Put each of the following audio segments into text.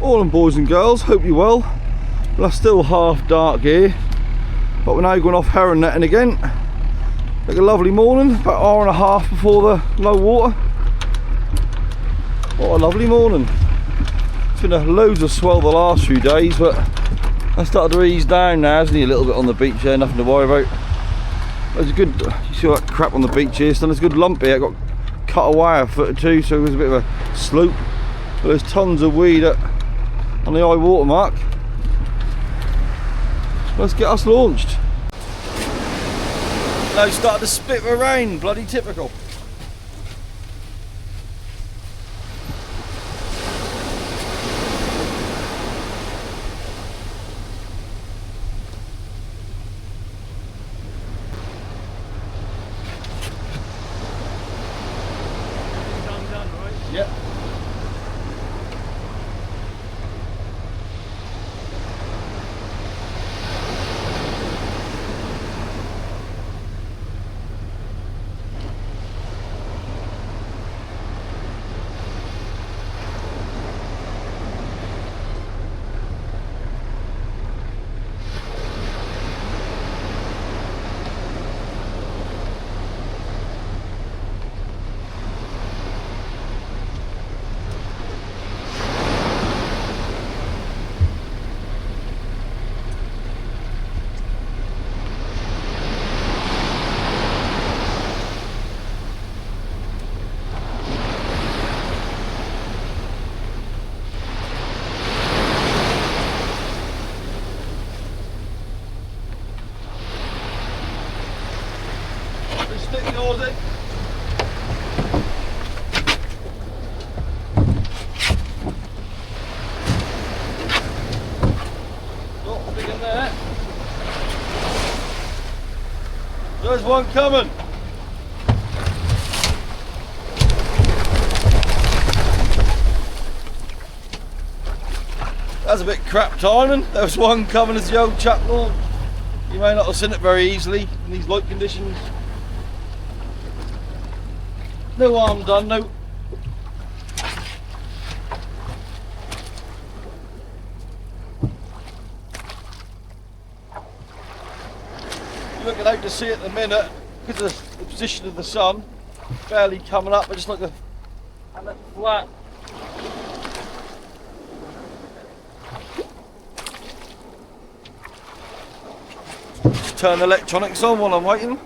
Morning boys and girls, hope you're well. Well, it's still half dark here, but we're now going off herring netting again. Like a lovely morning, about an hour and a half before the low water. What a lovely morning. It's been loads of swell the last few days, but I started to ease down now, isn't he? A little bit on the beach there, nothing to worry about. There's a good, you see all that crap on the beach here, so there's a good lump here. I got cut away a foot or two, so it was a bit of a slope. But there's tons of weed on the high water mark. Let's get us launched. Now it's started to spit with rain, bloody typical. Done, right? Yep. Stick the oars in. Not stick in there. There's one coming. That's a bit crap timing. There was one coming as the old chap launched. You may not have seen it very easily in these light conditions. No harm done, no. You're looking out to sea at the minute because of the position of the sun, barely coming up, but just like a flat. Just turn the electronics on while I'm waiting.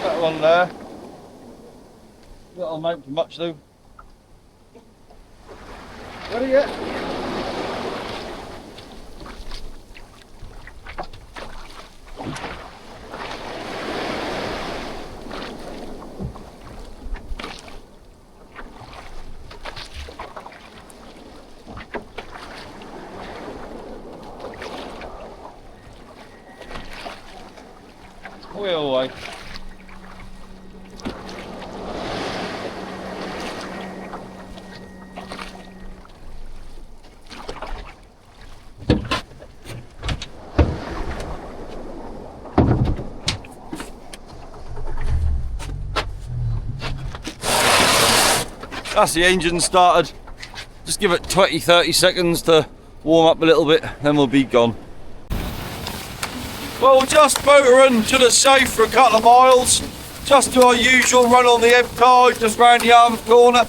That one there. That'll amount to much though. Ready yet? We're away. That's the engine started. Just give it 20-30 seconds to warm up a little bit, then we'll be gone. Well, just motoring to the south for a couple of miles. Just do our usual run on the ebb tide, just round the other corner.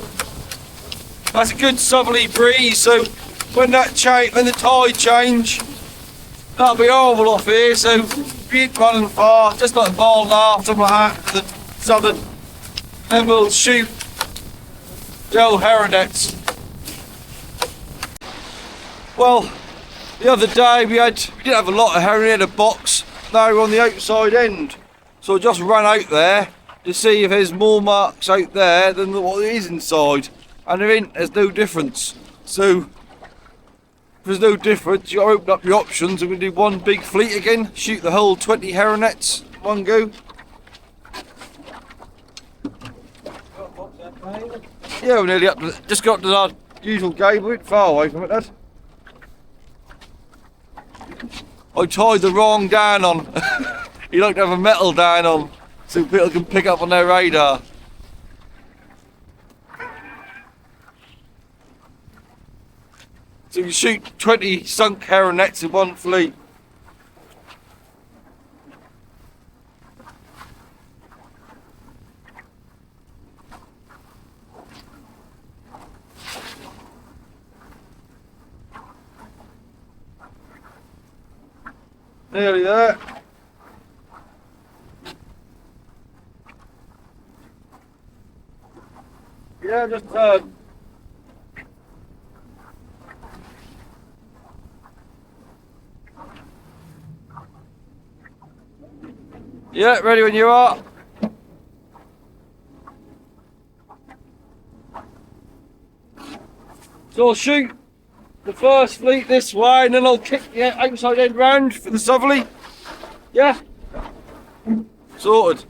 That's a good southerly breeze, so when the tide change, that'll be horrible off here, so if you ain't running far, just like a mile and a half, something like that, the southern and we'll shoot the old Haronets. Well, the other day we didn't have a lot of herring, we had a box. Now we're on the outside end, so I just ran out there to see if there's more marks out there than what there is inside, and there's no difference. So if there's no difference, you got to open up your options. We're going to do one big fleet again, shoot the whole 20 Haronets one go. Yeah, we're nearly up to just got to our usual game. We're a bit far away from it, Dad. I tied the wrong down on. You like to have a metal down on so people can pick up on their radar. So you shoot 20 sunk Haronets in one fleet. Nearly there. Yeah, just turn. Yeah, ready when you are. So I'll shoot the first fleet this way and then I'll kick the outside end round for the southerly. Yeah? Sorted.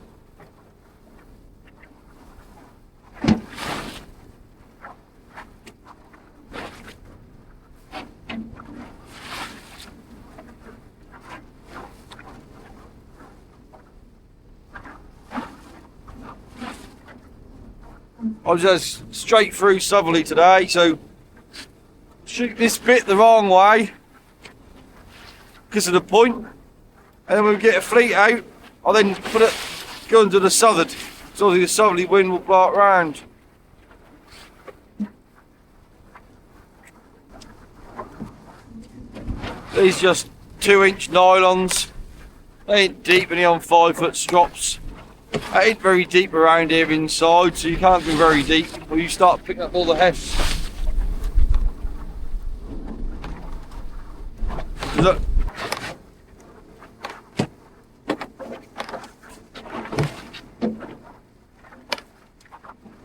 I was just straight through southerly today, so shoot this bit the wrong way because of the point, and then when we get a fleet out, I'll then go into the southern, so the southerly wind will blow it round. These just 2-inch nylons. They ain't deep, any on 5-foot strops. They ain't very deep around here inside, so you can't go very deep when you start picking up all the hefts. Look.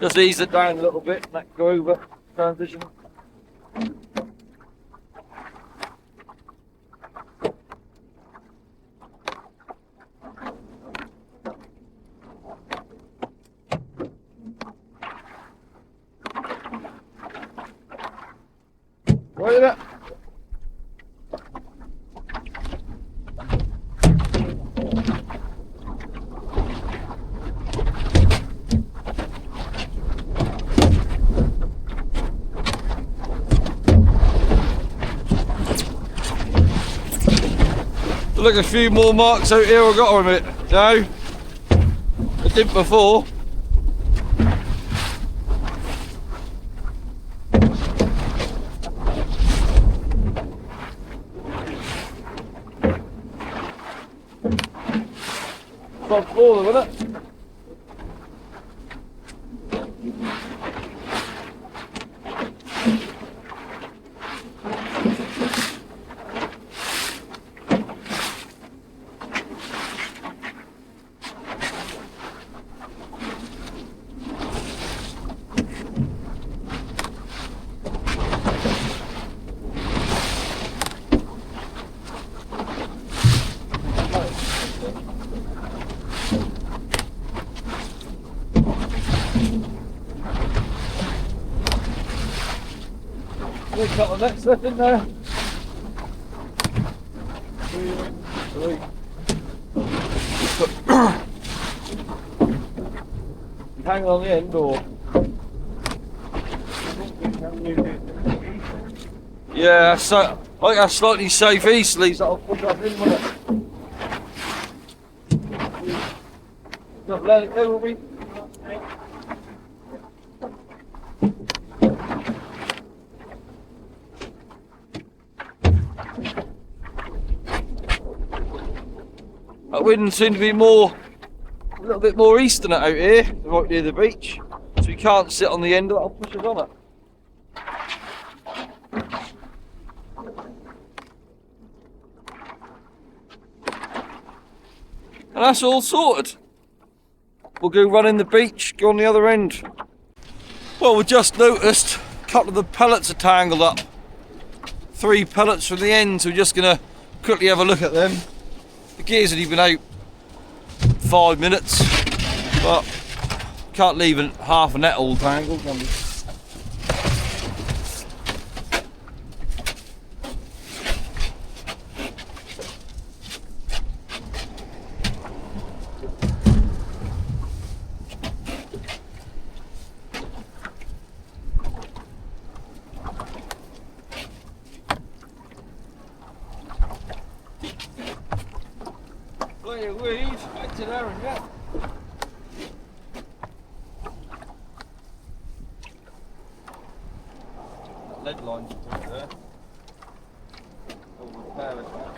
Just ease it down a little bit and that go over transition. Right in it. Look, a few more marks out here I got on it now. I did before. Front floor, wasn't it? There's a couple of nets left in there. 3. Hang on the end or? Yeah, so I think that's slightly safe easterly, so I'll push up in with it. Just let it go, will we? That wind seemed to be more little bit more eastern out here, right near the beach, so we can't sit on the end of it. I'll push us on it. And that's all sorted. We'll go run in the beach, go on the other end. Well, we just noticed a couple of the pellets are tangled up. 3 pellets from the end, so we're just gonna quickly have a look at them. The gear's only been out 5 minutes, but can't leave half a net all tangled, can we? Play a weave, back to there and yeah. That lead line's through there. All repair it now.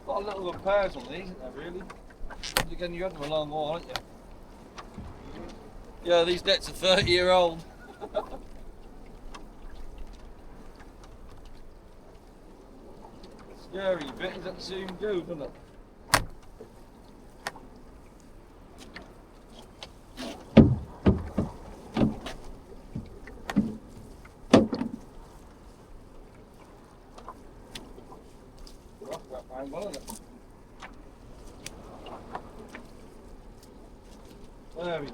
Got a little repairs on these, isn't there, really? Again, you had them a long while, haven't you? Yeah, these nets are 30-year-old. Scary bit is that soon go, doesn't it? There we go.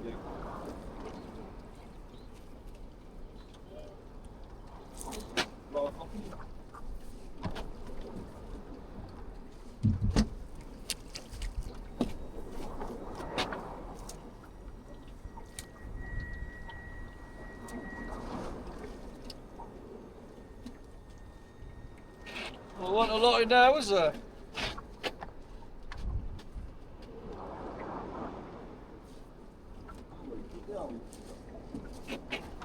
Well, there wasn't a lot in there, was there?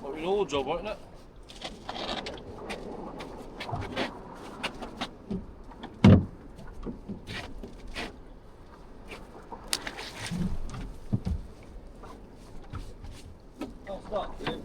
Might be an oil job, won't it? Oh, stop, dude.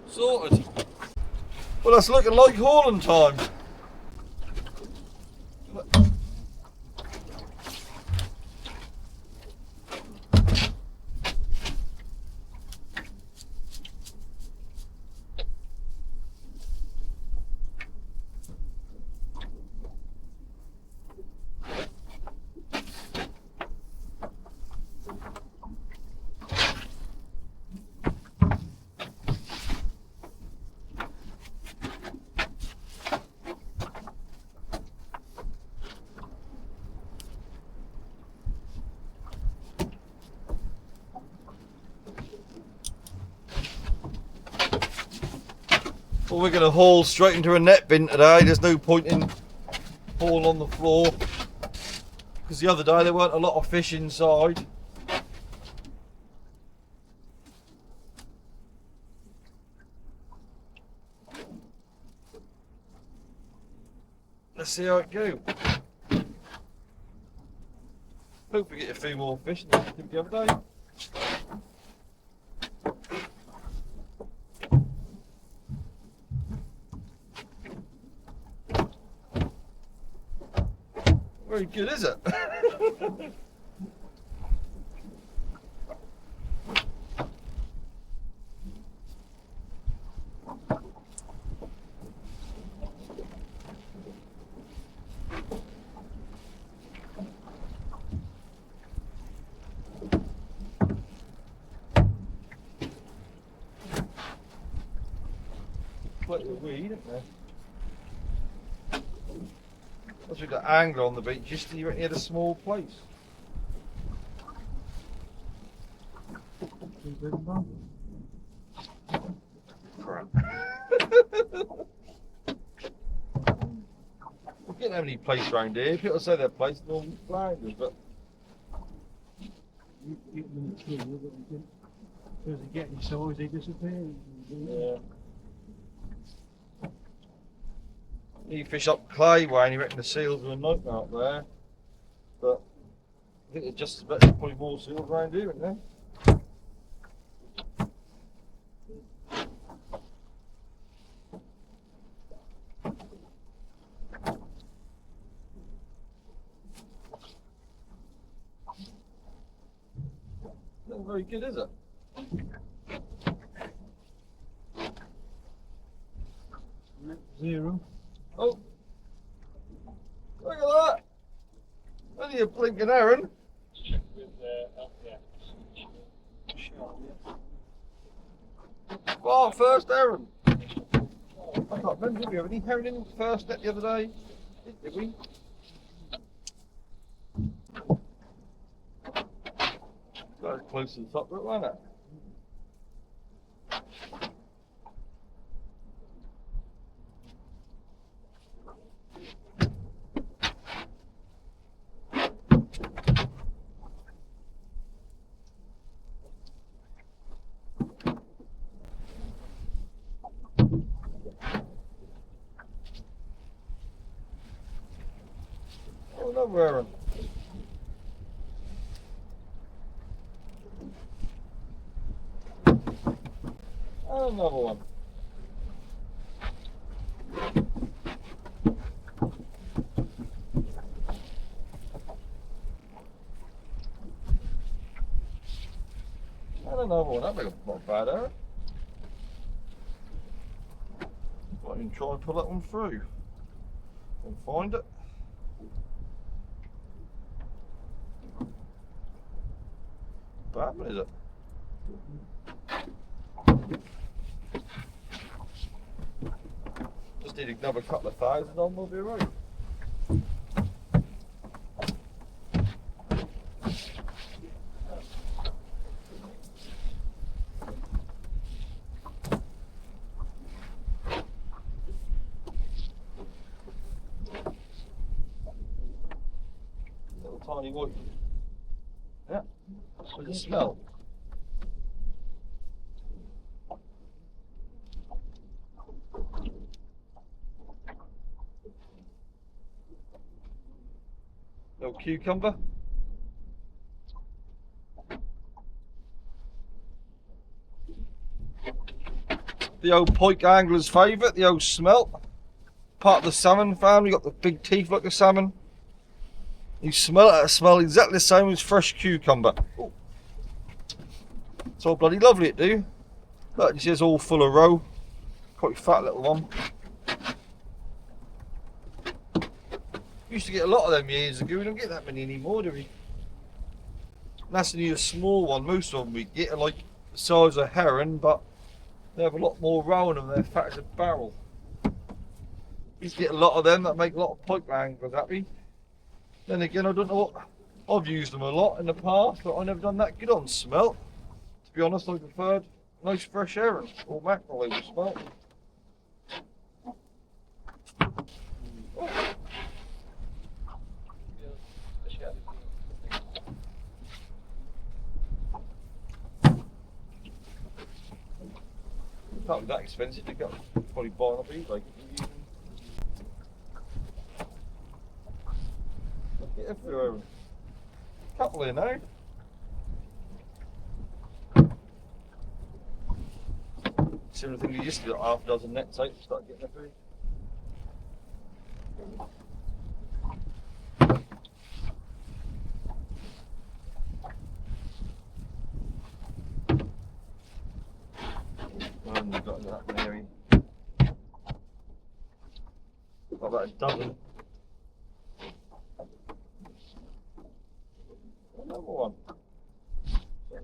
Sorted. Well, that's looking like hauling time. Well, we're going to haul straight into a net bin today. There's no point in hauling on the floor, because the other day there weren't a lot of fish inside. see how it goes. Hope we get a few more fish than we did the other day. Very good, is it? Like the weed, isn't there? Once we got angler on the beach, just you reckon he had a small place. Crap. We don't have any place around here. People say their place is normally flounders, but As they get in size, they disappear. yeah. You fish up Clayway and you reckon the seals are a nightmare up there. But I think it's just as better, probably more seals around here, isn't there? Not very good, is it? Zero. Oh, look at that! Only a blinking heron. Check with Wow, first heron. I can't remember, did we have any heron in the first net the other day? Did we? Got it close to the top, wasn't it? Oh, another heron. And another one. And another one. That'd be not bad, heron. Might even try and pull that one through. And find it. What happened, is it? Just need another couple of thousand on, we'll be right. Little tiny white. Yeah. What does it smell? Little cucumber. The old pike angler's favourite, the old smelt. Part of the salmon family, got the big teeth like a salmon. You smell it, it smells exactly the same as fresh cucumber. Ooh. It's all bloody lovely it do. Look, this is all full of roe. Quite fat little one. Used to get a lot of them years ago, we don't get that many anymore, do we? And that's only a small one, most of them we get are like the size of herring, but they have a lot more roe in them, they're fat as a barrel. Used to get a lot of them that make a lot of pike anglers happy. Then again, I don't know what, I've used them a lot in the past, but I've never done that good on smelt. To be honest, I preferred nice fresh herring or mackerel over smelt. Oh. Can't be that expensive to go. Probably buying off eBay. get a few of them. Couple in now. Similar thing, you used to get half a dozen nets out to start getting a few. And we've got that Mary. Got about a dozen. Another one. Yeah.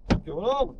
What's going on?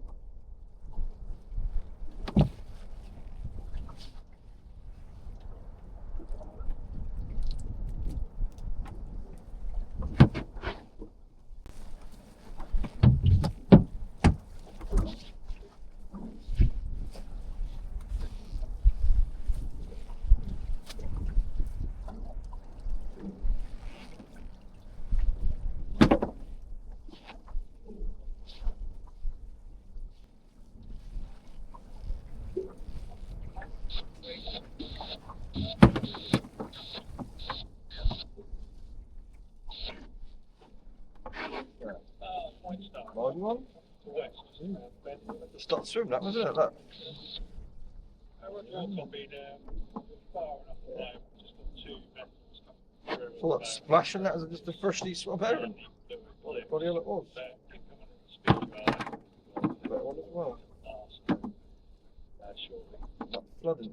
Large one? Start swimming that, wasn't it? Look. So that splashing, that was just the freshly swum herring. What the hell it was? That one as well. Not flooding.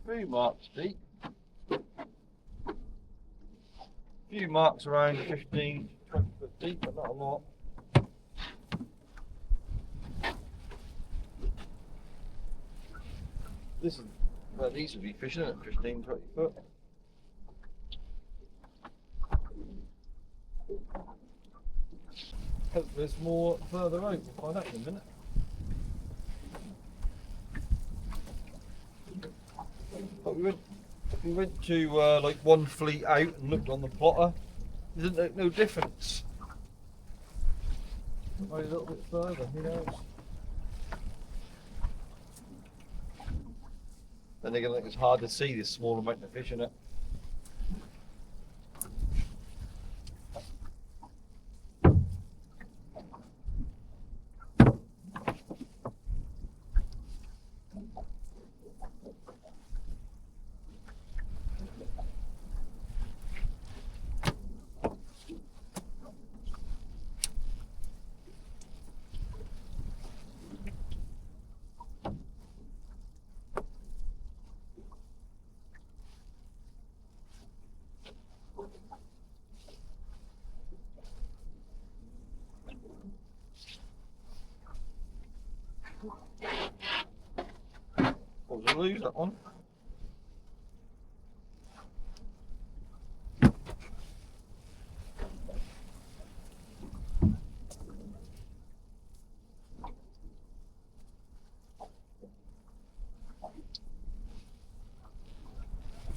Few marks deep. Few marks around 15, 20 foot deep, but not a lot. This is, well, these would be fishing at 15, 20 foot. Hope there's more further out, we'll find out in a minute. But we went to like one fleet out and looked on the plotter. There's no difference. Maybe a little bit further, who knows? Then they're going to think it's hard to see this small amount of fish in it. What was a lose that one?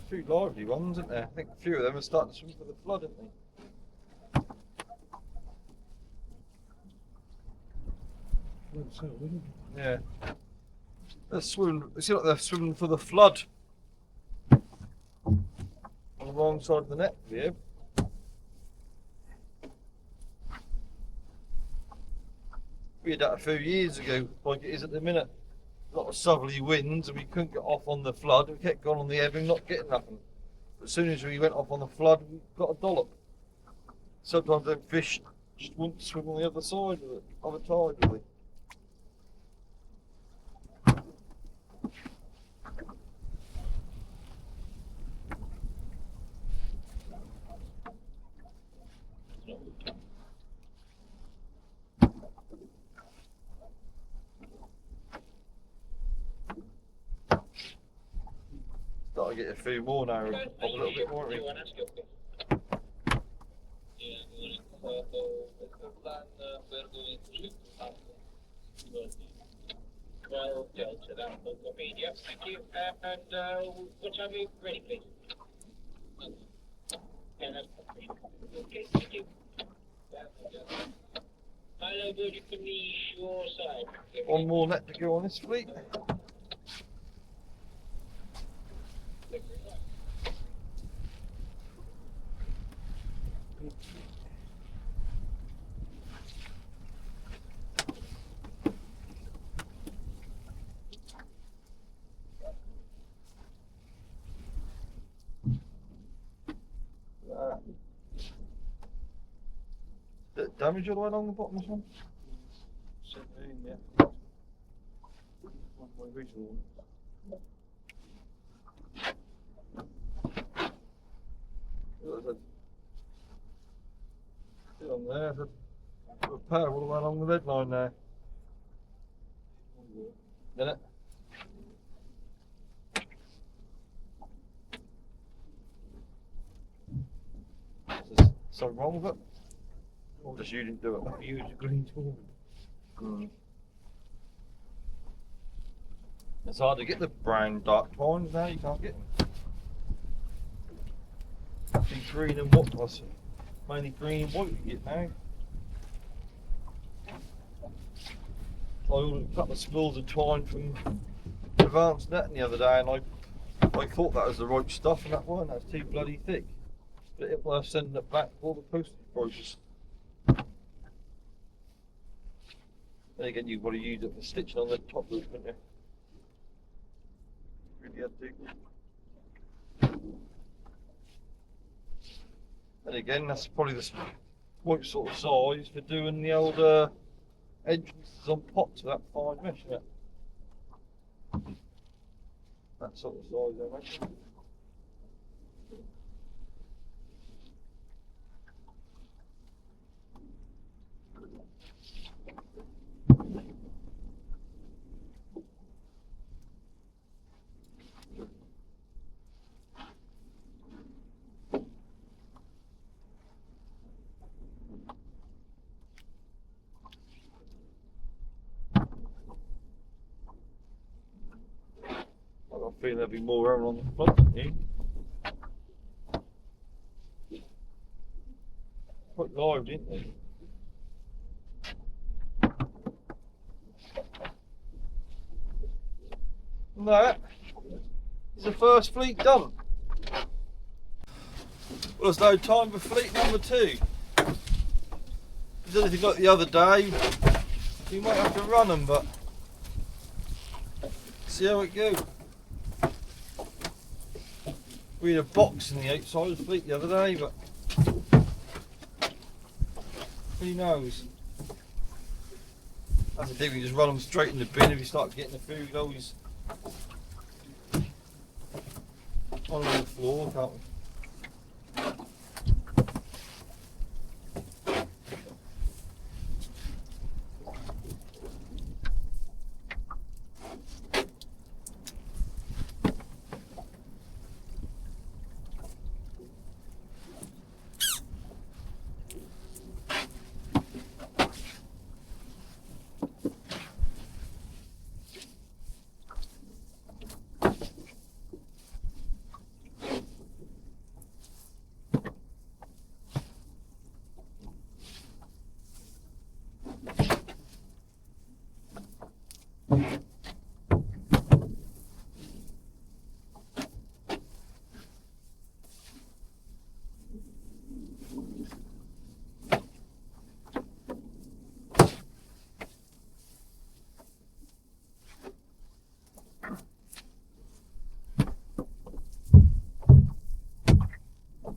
Two lively ones, isn't there? I think a few of them are starting to swim for the flood, aren't they? Yeah. They're swimming, it seems like they're swimming for the flood. On the wrong side of the net, yeah. We had that a few years ago, like it is at the minute. A lot of southerly winds and we couldn't get off on the flood. We kept going on the ebbing, not getting nothing. But as soon as we went off on the flood, we got a dollop. Sometimes them fish just wouldn't swim on the other side of it, other tide really. Start to get a few more now, a little bit more. 12 Delta, that will be, yep, thank you. And what time are you ready, please? Yeah, that's perfect. Okay, thank you. Hello, Virgin from the shore side. One more net to go on this fleet. Bit damage all the way along the bottom of this one? 17, yeah. One way regional. Still on there, there's a power all the way along the red line there. Isn't it? Is something wrong with it? Or just you didn't do it? Use a green tool. It's hard to get the brown dark twines now, you can't get them. Actually green and what was it? Mainly green and white you can get now. I ordered a couple of spools of twine from Advanced Netting the other day and I thought that was the right stuff and that weren't, that's too bloody thick. But it was sending it back for all the postage prices. Then again, you've got to use it for stitching on the top roof, haven't you? Really had to. And again, that's probably the right sort of size for doing the old entrances on pots with that fine mesh, isn't it? That sort of size, I imagine. I got a feeling there'll be more around on the front than you. Quite live, didn't they? And that is the first fleet done. Well, there's no time for fleet number 2. If there's anything like the other day, you might have to run them, but see how it goes. We had a box in the outside of the fleet the other day, but who knows? That's the thing, we just run them straight in the bin if you start getting the food always on the floor, can't we?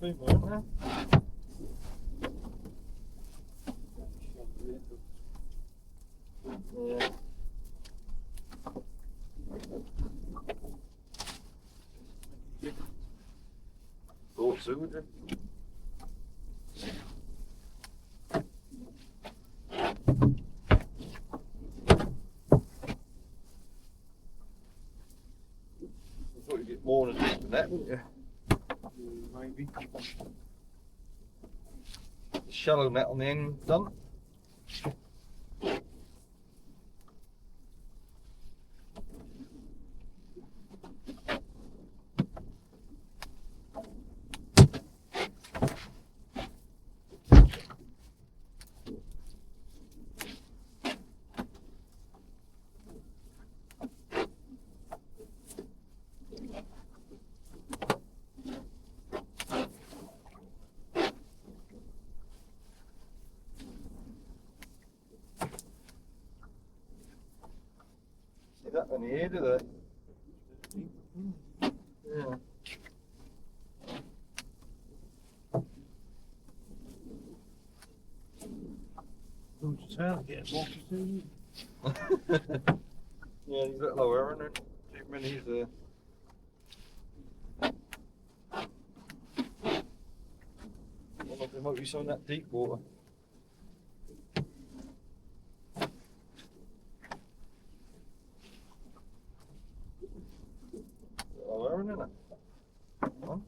Big one, huh? Yeah. Thought so, would you? I thought you'd get more than a deep than that, wouldn't you? Maybe. Shallow net on the end done. that many here, do they? Yeah. Who's the tail getting water soon? Yeah, he's a bit lower, aren't there? Too many there. I wonder if there might be some in that deep water. Lower, isn't it? Come on.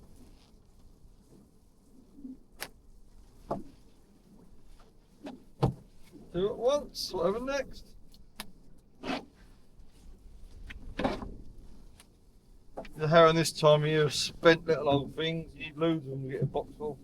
Two at once, whatever next. The herring this time of year, spent little old things, you need loads of them to get a box full.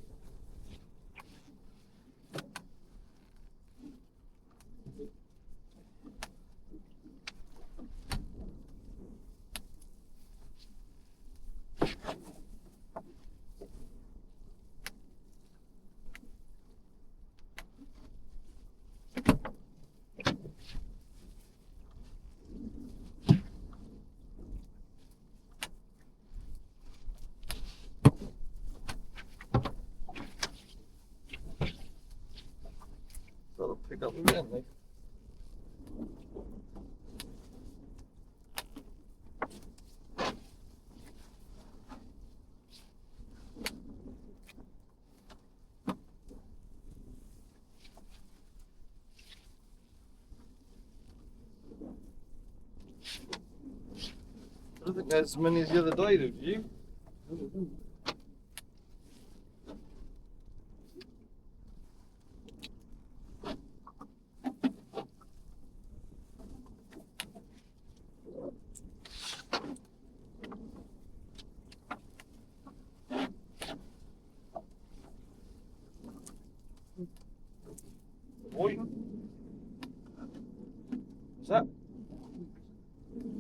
Got to pick up again, mate. I don't think there's as many as the other day, do you? Whiting? What's that?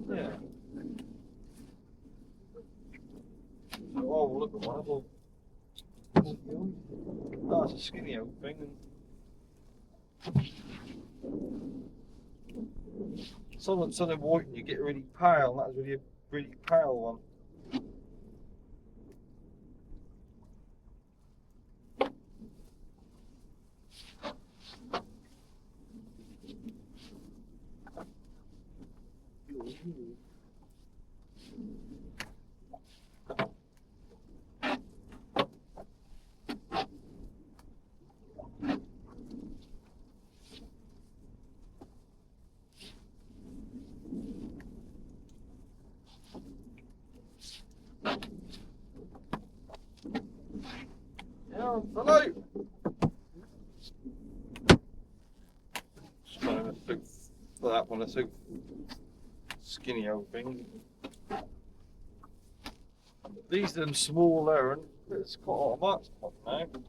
Yeah. Oh, we'll look at one. Well, oh, it's a skinny old thing. Something white and you get really pale. That was really a really pale one. Yeah, hello. Just trying to look for that one. It's a skinny old thing. These are them small heron. It's quite a lot of marks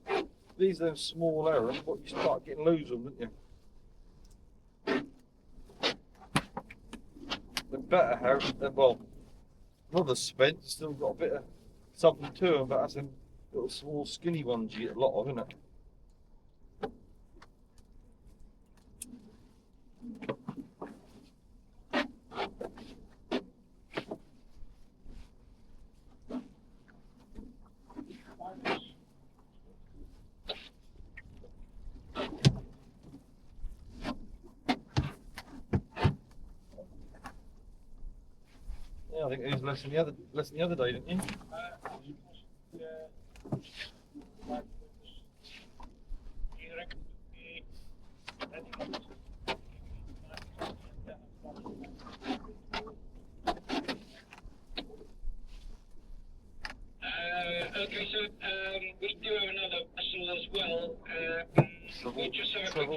now. These are them small heron, but you start getting loads of them, don't you? The better heron, well, another spent, still got a bit of something to them, but that's them little small skinny ones you get a lot of, isn't it? Yeah, I think it was less than the other day, didn't you? Okay, so we do have another vessel as well. We just have a quick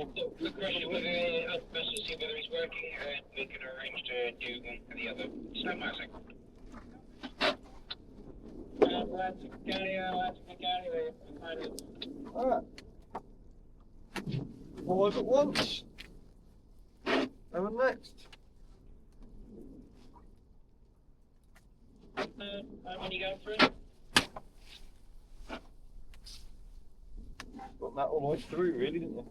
question with the other vessel, see whether he's working, and we can arrange to do one for the other. So, Martin. Alright. All at once. Over next. How many go for it? Got that all the way through, really, didn't you?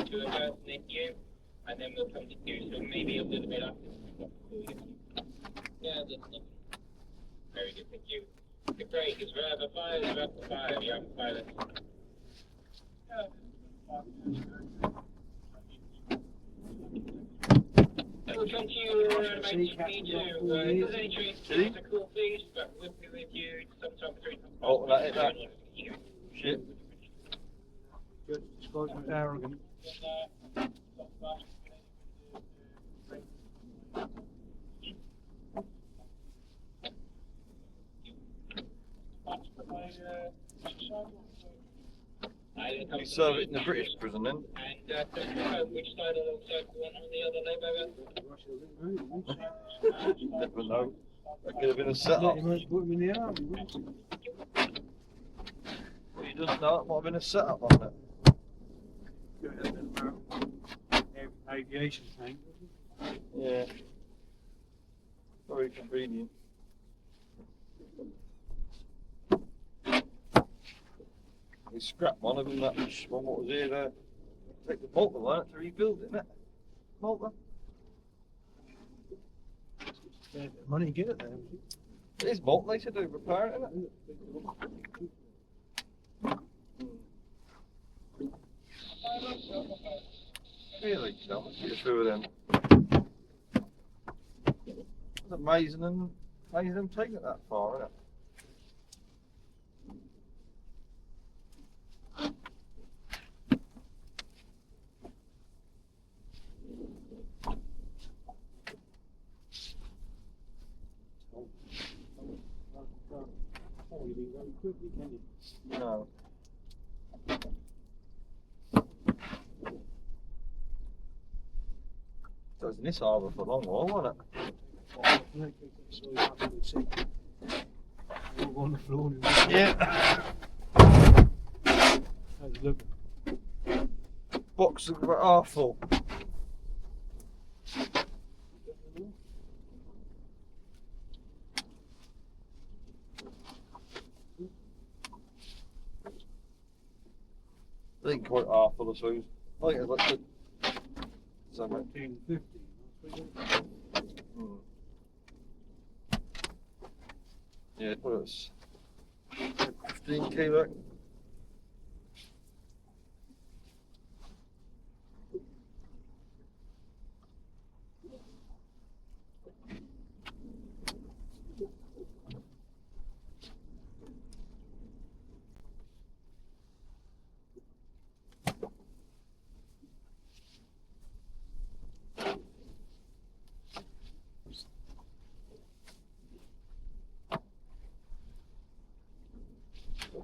to a person in queue, and then we'll come to you. So maybe a little bit after. Yeah, that's not very good. Thank you. The break is rather 5, is rather 5. You have a pilot. We'll come to you around about GP2. If there's any trains, it's a cool please, but we'll be with you sometime between. Oh, that is that. Shit. Good. Suppose it's arrogant. We serve it in the British prison then. And which side of the circle went on the other leg, Never know. That could have been a setup. You must put him in the army, wouldn't you? Well, you just know it might have been a setup on it. Aviation tank. Yeah. Very convenient. We scrapped one of them, that was one what was here there. Take the Malta one to rebuild it, innit? Malta. Yeah, money to get it there. It is Malta, they should do repair it, innit? Really? So let's get through with them. It's amazing them taking it that far, isn't it? Oh, you didn't go quickly, can you? No. It was in this harbour for a long while, wasn't it? So you have to see. All on the floor. Yeah. How's it looking? Box of half full. I think quite half full, I suppose. I think it's like something. 1450. Yeah, it was 15 kilo.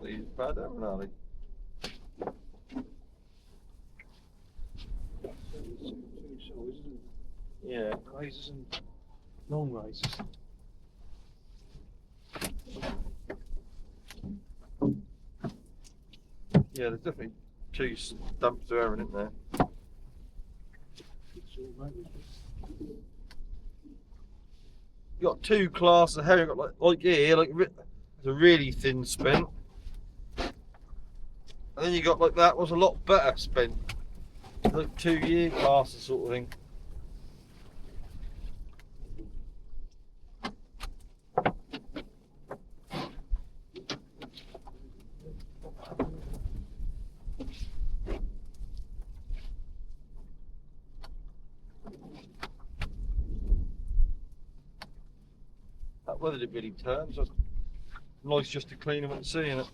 These bad, haven't they? Yeah. Rises and long rises. Yeah, there's definitely two stumps of herring, isn't there? You got two classes of herring. You got like here, like it's a really thin spent. And then you got like that was a lot better spent. Like 2-year classes sort of thing. That weather didn't really turn, so it's nice just to clean them and seeing it.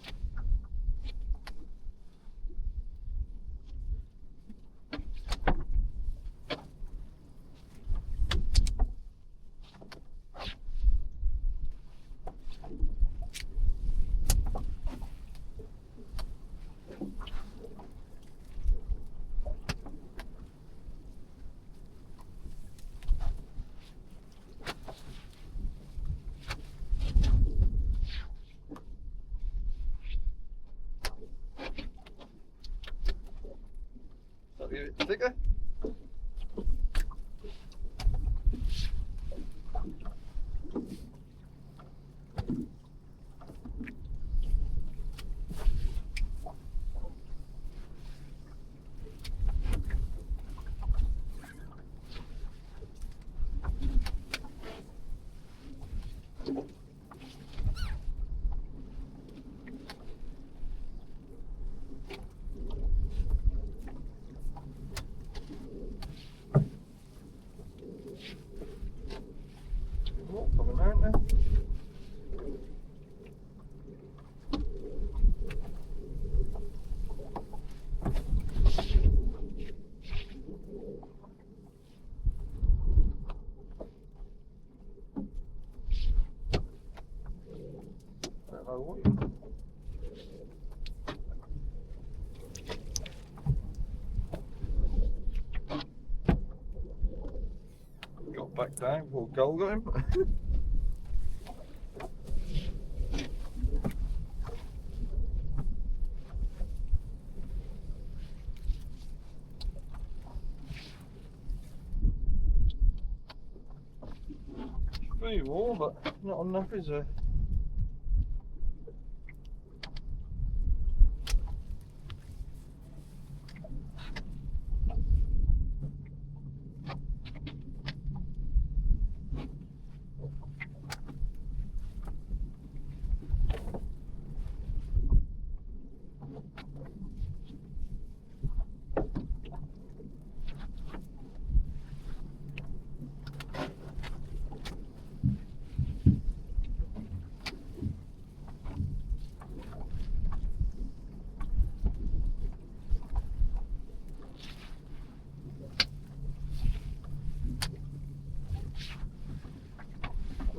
yellow white. Got back down before goal got him. Pretty warm, but not enough, is there?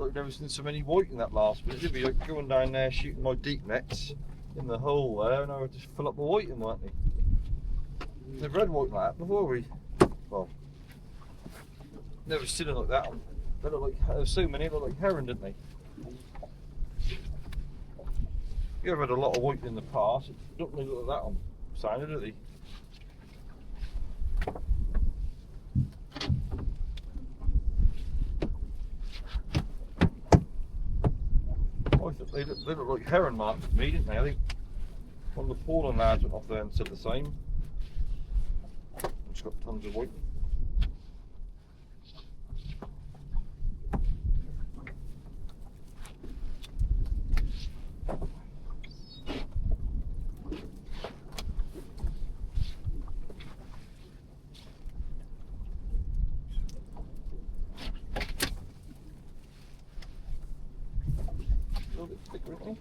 I've never seen so many white in that last bit. It'd be like going down there shooting my deep nets in the hole there, and I would just fill up the white in, weren't they? They've red white like that before, we. Well, never seen them like that. They look like there's so many. They look like heron, didn't they? You ever had a lot of white in the past? It don't really look like that on sign, do they? They look like heron marks to me, didn't they? I think one of the fallen lads went off there and said the same. It's got tons of white. A little bit thicker, isn't he?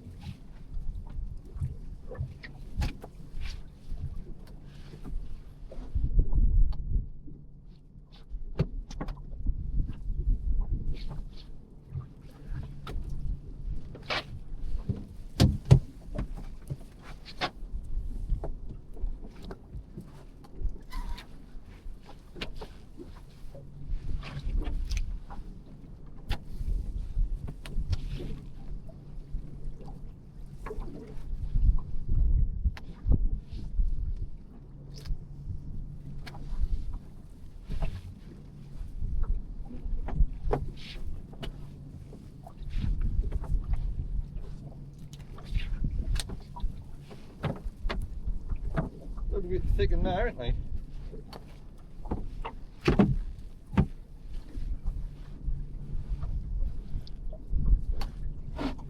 A bit thick in there, aren't they?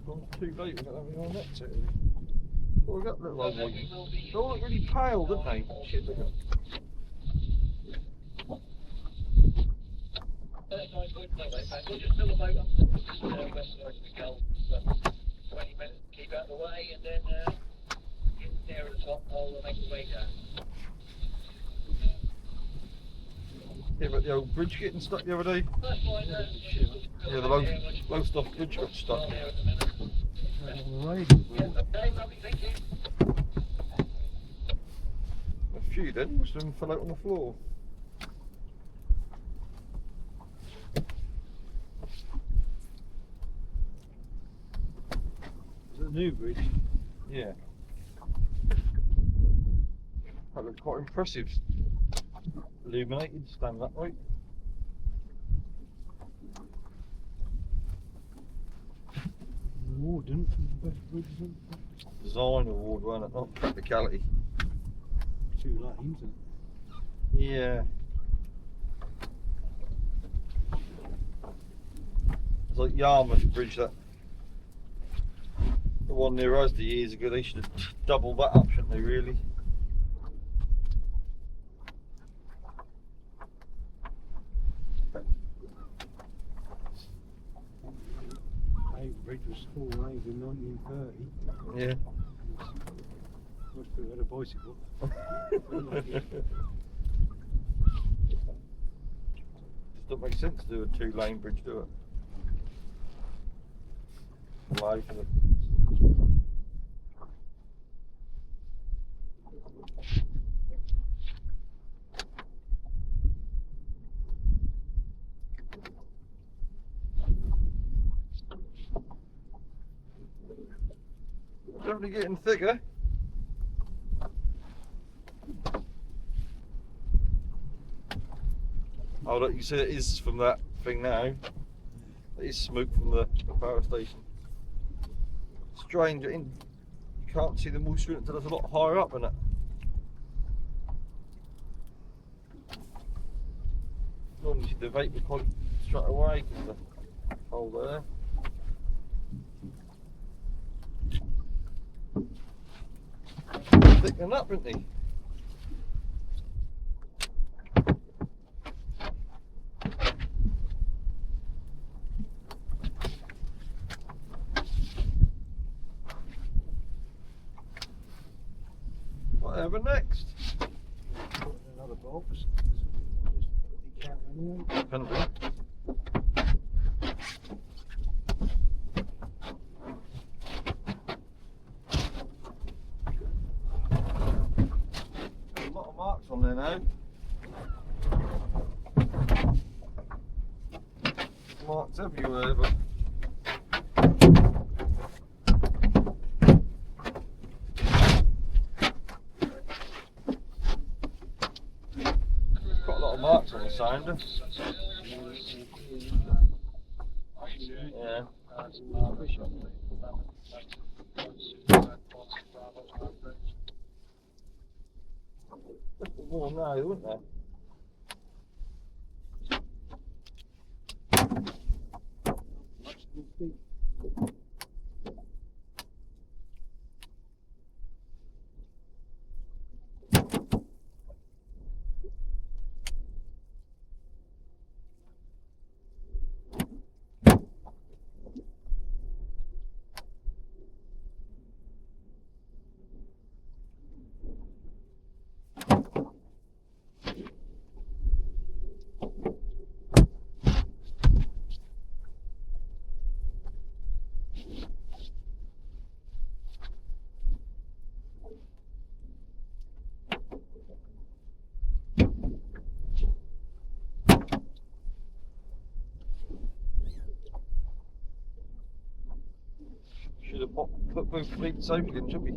Gone too late, we've got that on that too. Well, we've got little old white. They all look really pale, don't they? Shit, look at them. We'll just fill the boat up to west side of the Gulf. 20 minutes to keep out of the way, and then get there at the top, I'll make the way down. Yeah, but the old bridge getting stuck the other day. That's fine, Yeah, the low stuff bridge got stuck. there at the minute. Right. Okay, lovely, thank you. A few then, most of them fell out on the floor. Is it a new bridge? Yeah. That looked quite impressive. Illuminated, stand that way. Award, didn't it? Best bridge, isn't it? Design award, wasn't it? Not practicality. 2 lanes, isn't Yeah. It's like Yarmouth Bridge, that. The one near us the years ago, they should have doubled that up, shouldn't they, really? it? Bridge was 4 lanes in 1930. Yeah. Most people had a bicycle. Just don't make sense to do a 2-lane bridge, do it? Allow for the definitely getting thicker. Oh look, you see it is from that thing now. It is smoke from the power station. Strange, you can't see the moisture until it's a lot higher up in it. Normally you see the vapour quite straight away because the hole there. Thicken up, isn't he? Whatever next? Another box. Just anyway. Can do. A lot of marks on there now. Marks everywhere, but quite a lot of marks on the sounder. Yeah. There's more now, wouldn't there? Should have put both fleets open, shouldn't we?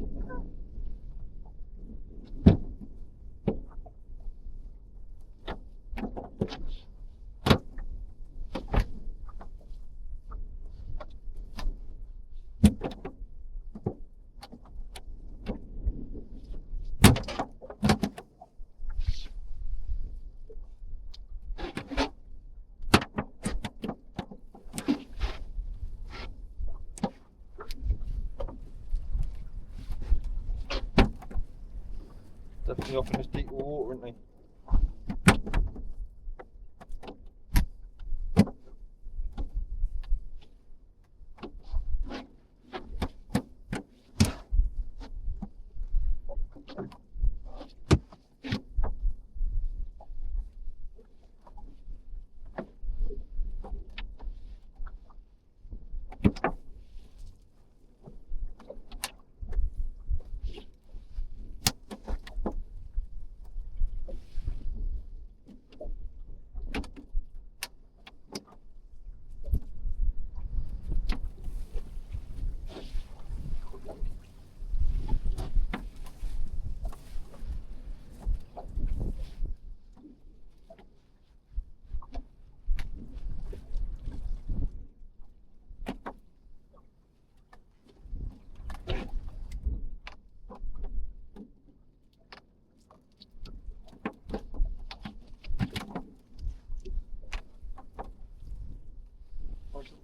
Definitely off in this deep water, isn't he?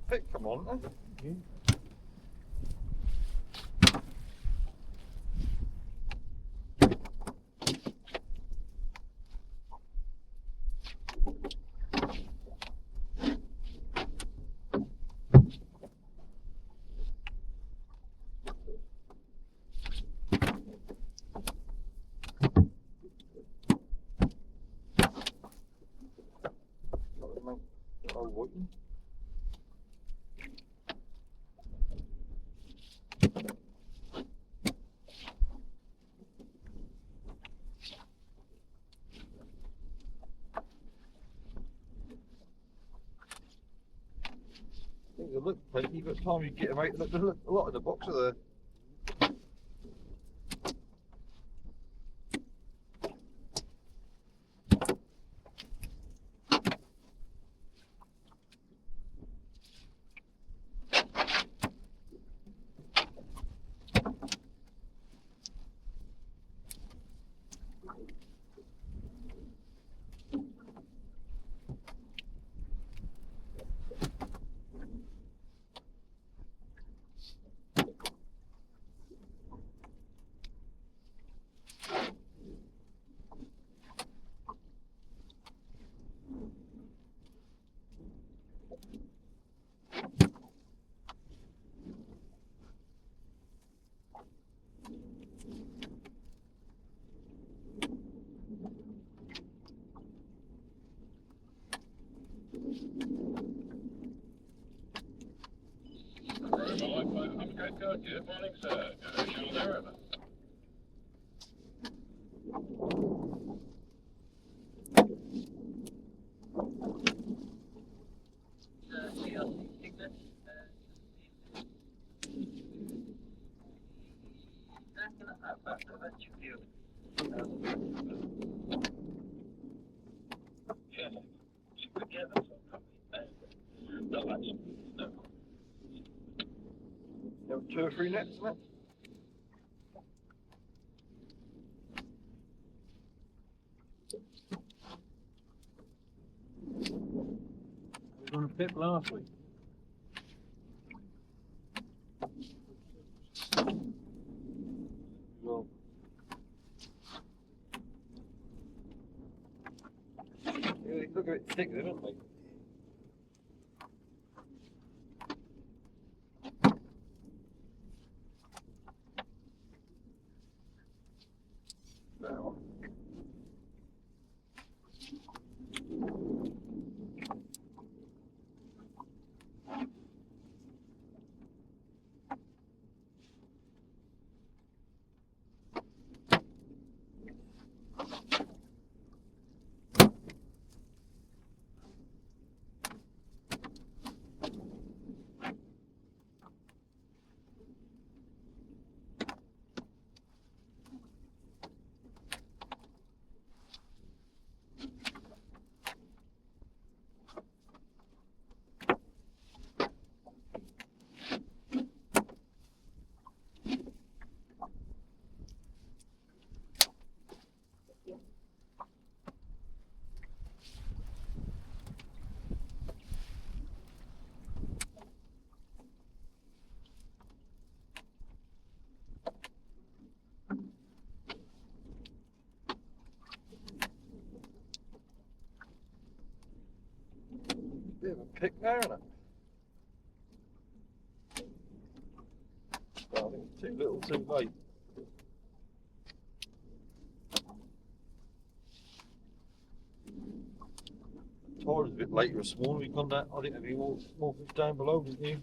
Pick, come on, Yeah. Oh, waiting. They look pretty, but by the time you get them out, look, a lot of the box are there. Good morning, sir. Show there, over. You have 2 or 3 nets in it? We were on a pip last week. Well, yeah, they look a bit thick, don't they? Now. Bit of a pick there, isn't it? Well, I think it's too little, too late. Tide was a bit later this morning. We gone down. I think there'd be more fish down below, didn't you?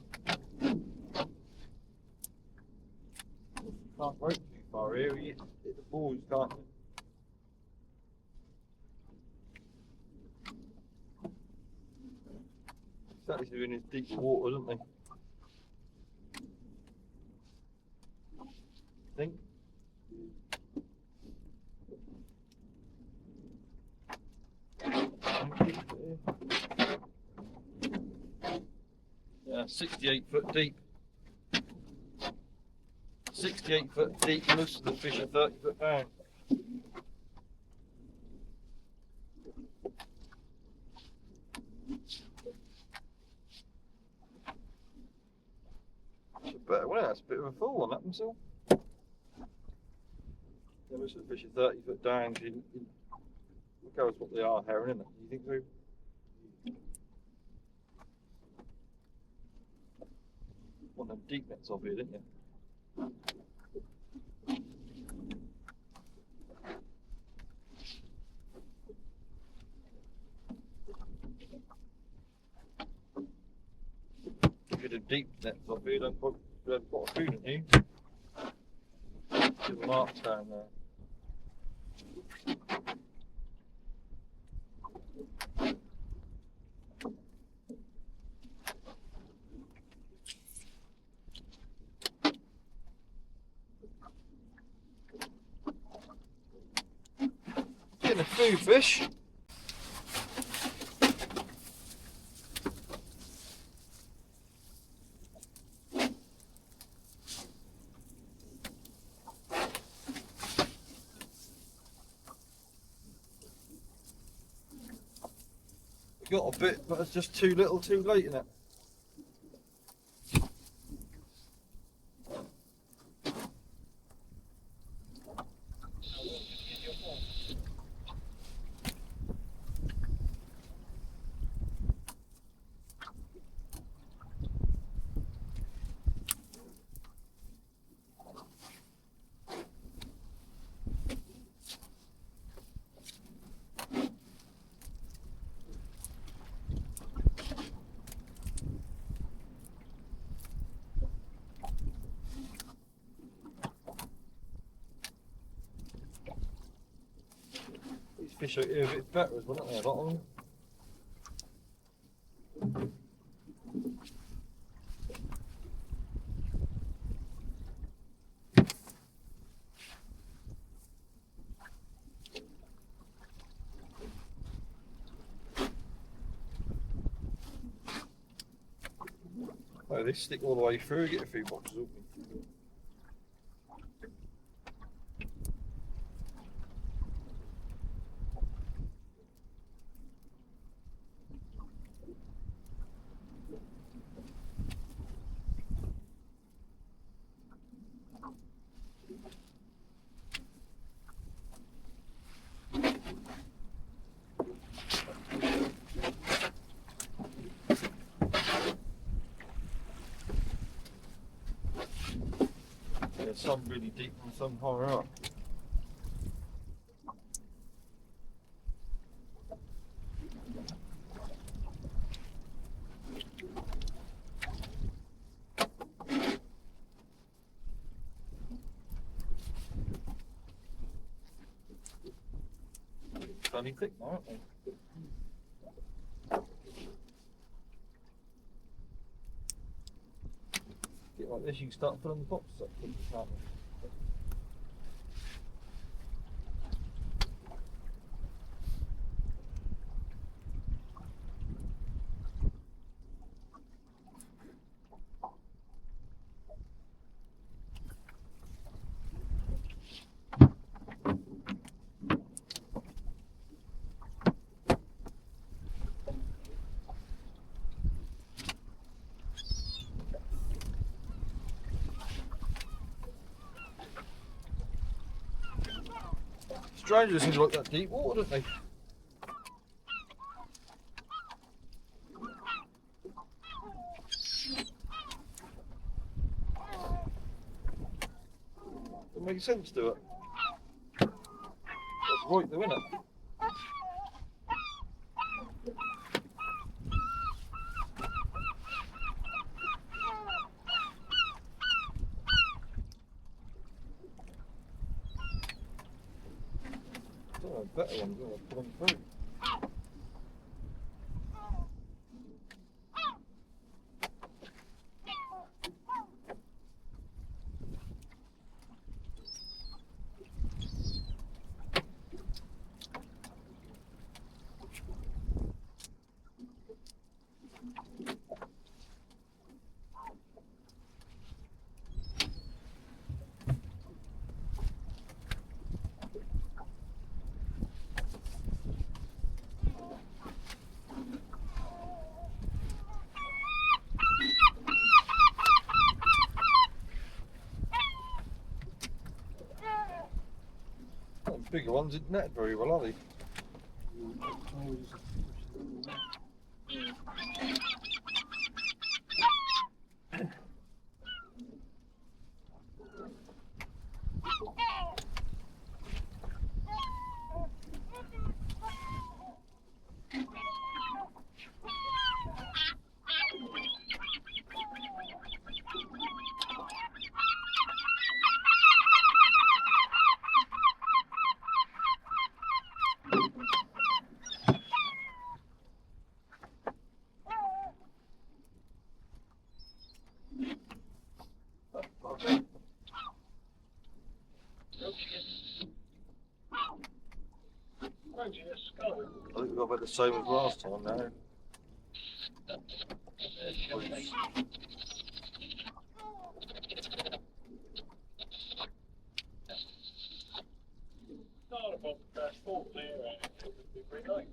Can't rope too far here. You hit the boards, can't you? Exactly, so in this deeper water, don't they? I think. Yeah, 68 foot deep. 68 foot deep, most of the fish are 30 foot down. But well, that's a bit of a fall on that one, so. Yeah, most of the fish are 30 foot down. Look how it's what they are, herring, isn't it? Do you think so? Want them deep nets off here, didn't you? If you had deep nets off here, don't put a food in here. See the marks down there. Getting a few fish. Got a bit, but it's just too little, too late, isn't it? fish out here a bit better, wasn't there? A lot of them. Oh, they stick all the way through, get a few boxes open. Yeah, some really deep and some higher up. Funny thick now, aren't they? Get like this, you can start filling the boxes up, can't you? Strangers seem to like that deep water, don't they? Doesn't make sense to it. That's right though, isn't it? Oh, better ones, I'll put them through. Bigger ones didn't net very well, are they? I think we've got about the same as last time now. Not about the best fault there, it would be pretty nice.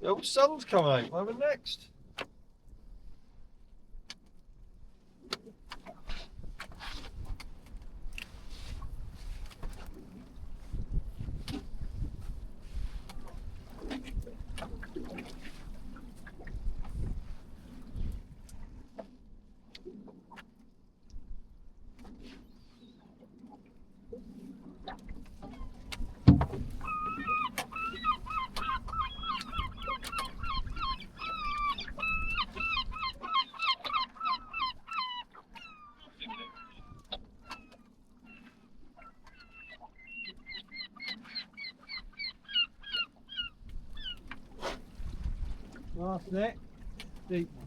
The old sun's coming out, what happened next? Last net, deep one.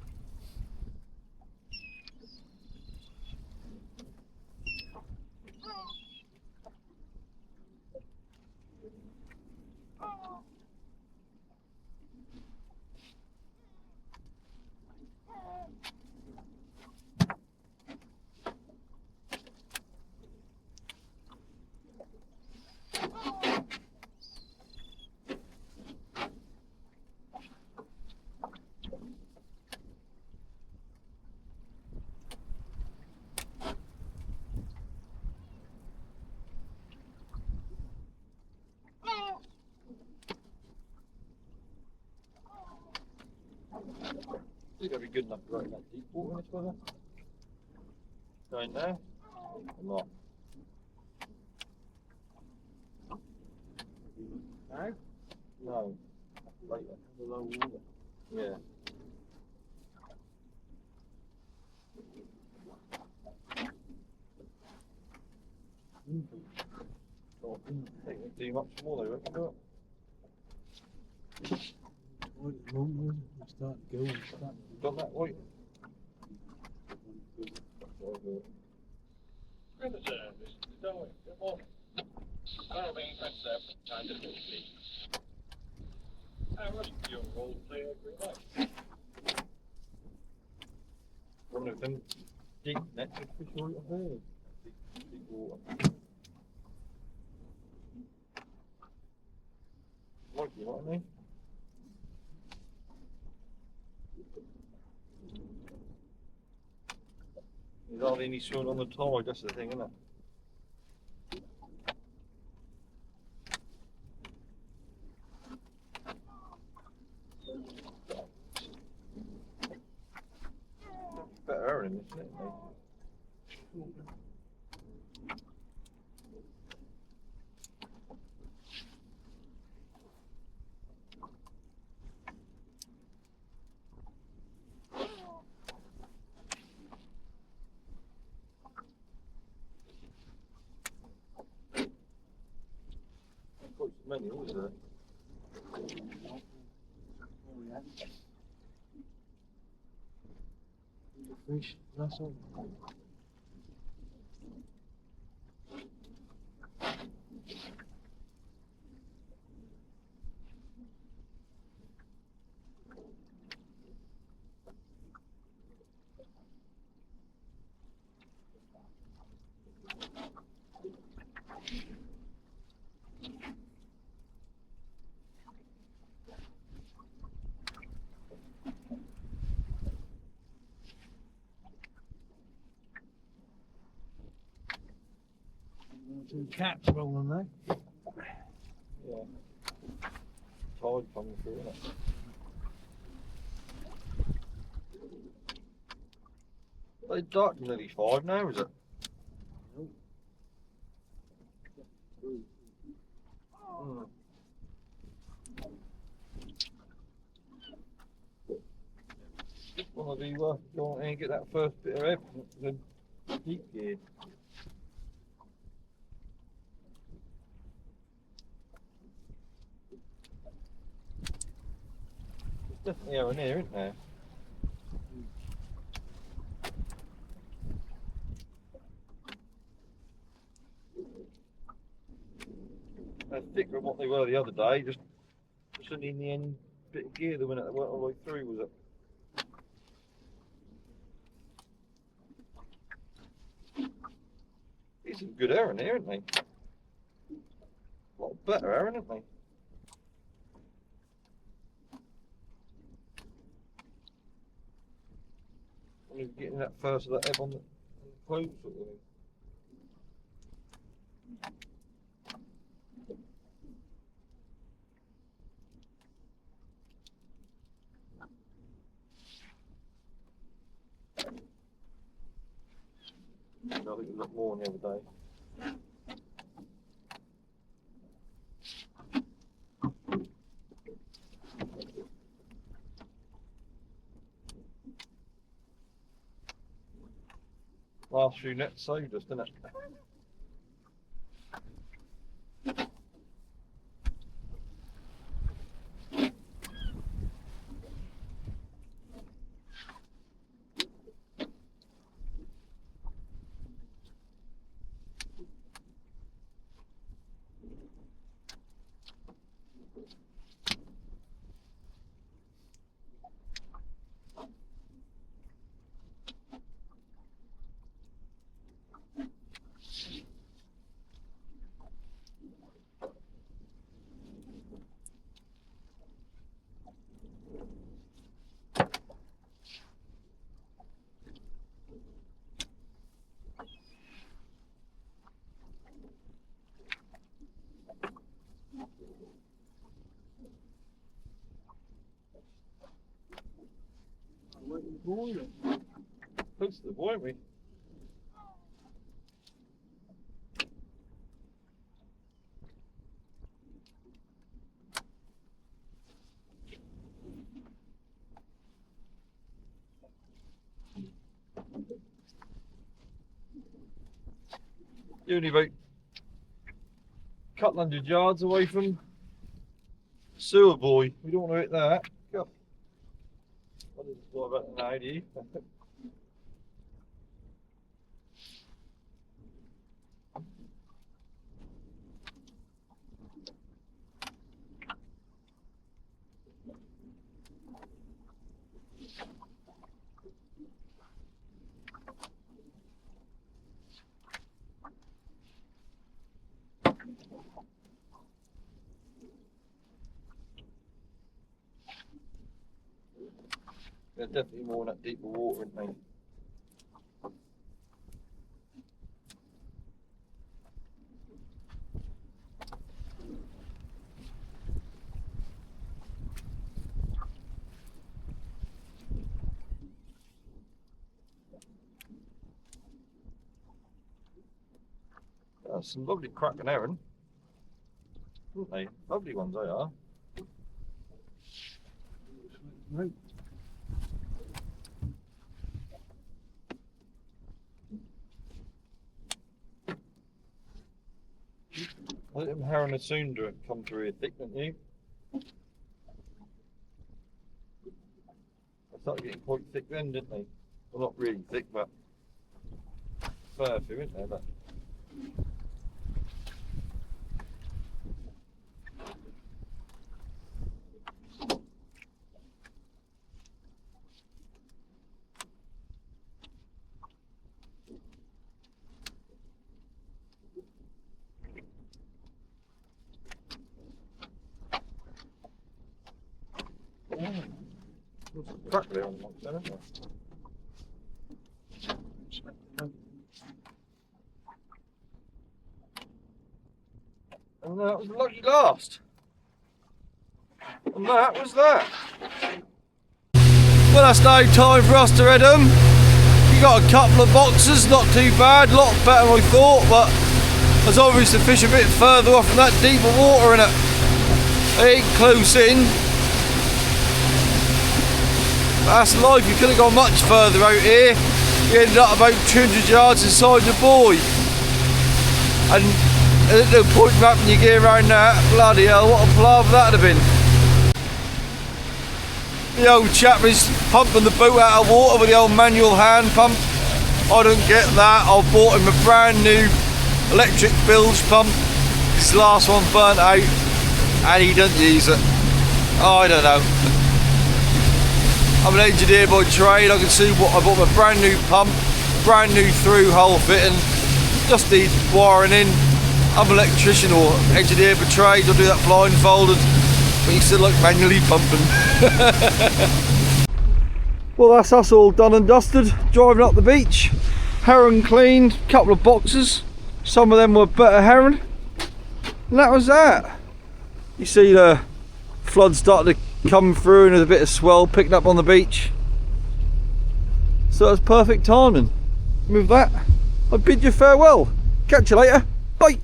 I think that'd be good enough to go in that deep water this weather. Going there? Or not? No? No. Later. The low water. Yeah. Oh, think it'd do much more though, reckon, do it? Right at the moment, we start to go and start. Got that white? Good service. Don't we? Good morning. I'll be impressed there from time to time. How was your role play every night? One of them deep nets of fish right up there. Deep water. Like you, what I mean? There's hardly any swimming on the tide, that's the thing, isn't it? Better herring, isn't it, mate? Quite so many, isn't there? Fish, that's all. Two caps rolling there. Yeah. Tide coming through, isn't it? It's dark nearly 5 now, is it? Hmm. One of you go on and get that first bit of the deep gear. There's definitely over there, isn't there? They're thicker than what they were the other day, just only in the end bit of gear that went all the way through, was it? These are good herring here, aren't they? A lot better herring, aren't they? Only getting that first of that ebb on the clothes sort of thing. I think it was a lot more than the other day. Last few nets saved us, didn't it? boiler. Close to the boy, aren't we? You're only about a couple hundred yards away from Sewer Boy. We don't want to hit that. Go. What about now, do you? There's definitely more in that deeper water, isn't there? That's some lovely cracking herring, aren't they? Lovely ones they are. Right. I think them herring are soon to come through here thick, don't you? They started getting quite thick then, didn't they? Well, not really thick, but fair few, isn't there? But there's a crack there on the there, isn't there? And that was lucky last. And that was that. Well, that's no time for us to head them. You got a couple of boxes, not too bad, a lot better than I thought, but there's obviously the fish a bit further off from that deeper water in it. They ain't close in. That's life, you couldn't have gone much further out here. We ended up about 200 yards inside the buoy. And there's no point in wrapping your gear around that. Bloody hell, what a palaver that'd have been. The old chap is pumping the boat out of water with the old manual hand pump. I don't get that. I bought him a brand new electric bilge pump. His last one burnt out and he doesn't use it. I don't know. I'm an engineer by trade. I can see what I bought my brand new pump, brand new through hole fitting, just needs wiring in. I'm an electrician or engineer by trade. I'll do that blindfolded, but you still like manually pumping. Well, that's us all done and dusted, driving up the beach. Herring cleaned, couple of boxes. Some of them were better herring. And that was that. You see the flood starting to come through and there's a bit of swell picking up on the beach. So it's perfect timing. With that, I bid you farewell. Catch you later. Bye.